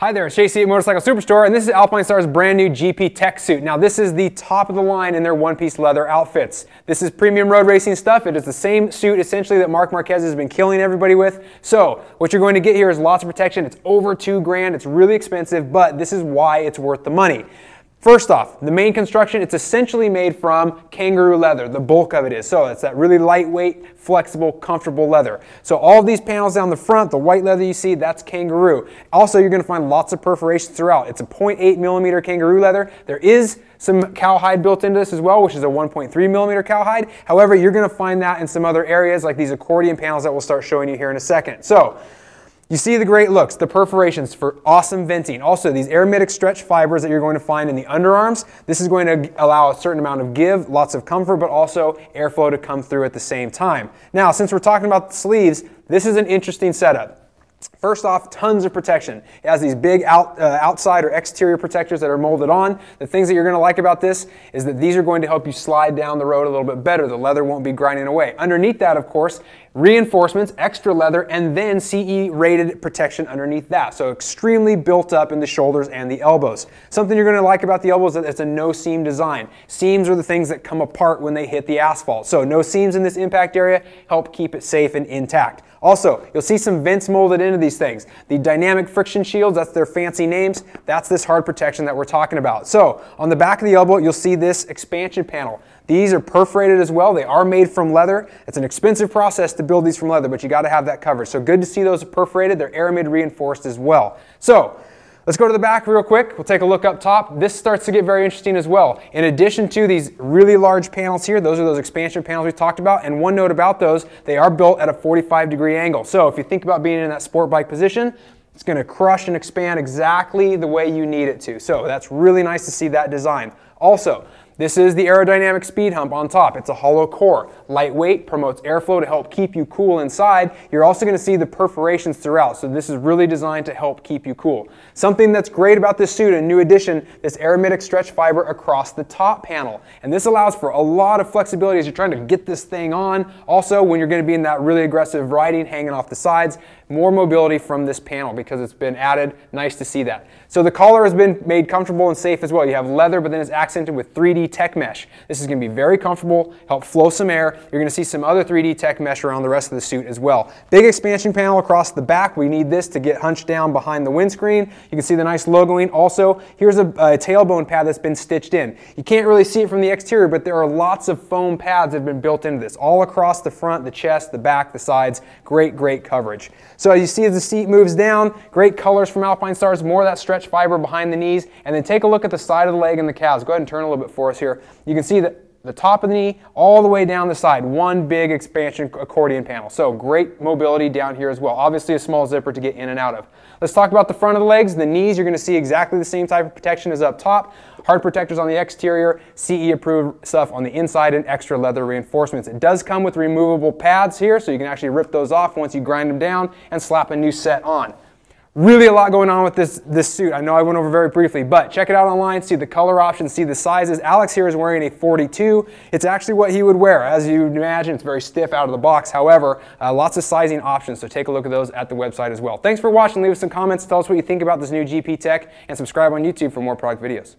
Hi there, it's JC at Motorcycle Superstore, and this is Alpinestar's brand new GP Tech suit. Now this is the top of the line in their one-piece leather outfits. This is premium road racing stuff. It is the same suit essentially that Marc Marquez has been killing everybody with. So what you're going to get here is lots of protection. It's over $2 grand. It's really expensive, but this is why it's worth the money. First off, the main construction, it's essentially made from Kangaroo Leather. The bulk of it is. So it's that really lightweight, flexible, comfortable leather. So all of these panels down the front, the white leather you see, that's Kangaroo. Also, you're going to find lots of perforations throughout. It's a 0.8 millimeter Kangaroo leather. There is some Cowhide built into this as well, which is a 1.3 millimeter Cowhide. However, you're going to find that in some other areas like these accordion panels that we'll start showing you here in a second. So you see the great looks, the perforations for awesome venting. Also, these aramidtic stretch fibers that you're going to find in the underarms. This is going to allow a certain amount of give, lots of comfort, but also airflow to come through at the same time. Now, since we're talking about the sleeves, this is an interesting setup. First off, tons of protection. It has these big outside or exterior protectors that are molded on. The things that you're going to like about this is that these are going to help you slide down the road a little bit better. The leather won't be grinding away. Underneath that, of course, reinforcements, extra leather, and then CE rated protection underneath that. So extremely built up in the shoulders and the elbows. Something you're going to like about the elbows is that it's a no seam design. Seams are the things that come apart when they hit the asphalt. So no seams in this impact area help keep it safe and intact. Also, you'll see some vents molded into these things. The dynamic friction shields, that's their fancy names, that's this hard protection that we're talking about. So on the back of the elbow, you'll see this expansion panel. These are perforated as well. They are made from leather. It's an expensive process to build these from leather, but you got to have that covered. So good to see those perforated. They're aramid reinforced as well. So let's go to the back real quick. We'll take a look up top. This starts to get very interesting as well. In addition to these really large panels here, those are those expansion panels we talked about. And one note about those, they are built at a 45-degree angle. So if you think about being in that sport bike position, it's going to crush and expand exactly the way you need it to. So that's really nice to see that design. Also, this is the aerodynamic speed hump on top. It's a hollow core. Lightweight, promotes airflow to help keep you cool inside. You're also going to see the perforations throughout, so this is really designed to help keep you cool. Something that's great about this suit, a new addition, this aramidtic stretch fiber across the top panel. And this allows for a lot of flexibility as you're trying to get this thing on. Also, when you're going to be in that really aggressive riding, hanging off the sides, more mobility from this panel because it's been added. Nice to see that. So the collar has been made comfortable and safe as well. You have leather, but then it's accented with 3D tech mesh. This is going to be very comfortable, help flow some air. You're going to see some other 3D tech mesh around the rest of the suit as well. Big expansion panel across the back. We need this to get hunched down behind the windscreen. You can see the nice logoing. Also, here's a tailbone pad that's been stitched in. You can't really see it from the exterior, but there are lots of foam pads that have been built into this, all across the front, the chest, the back, the sides. Great, great coverage. So as you see as the seat moves down, great colors from Alpinestars, more of that stretch fiber behind the knees, and then take a look at the side of the leg and the calves. Go ahead and turn a little bit for us here. You can see that the top of the knee all the way down the side, one big expansion accordion panel. So great mobility down here as well. Obviously a small zipper to get in and out of. Let's talk about the front of the legs. The knees, you're going to see exactly the same type of protection as up top. Hard protectors on the exterior, CE approved stuff on the inside, and extra leather reinforcements. It does come with removable pads here, so you can actually rip those off once you grind them down and slap a new set on. Really a lot going on with this suit. I know I went over very briefly, but check it out online, see the color options, see the sizes. Alex here is wearing a 42. It's actually what he would wear. As you imagine, it's very stiff out of the box. However, lots of sizing options, so take a look at those at the website as well. Thanks for watching. Leave us some comments. Tell us what you think about this new GP Tech, and subscribe on YouTube for more product videos.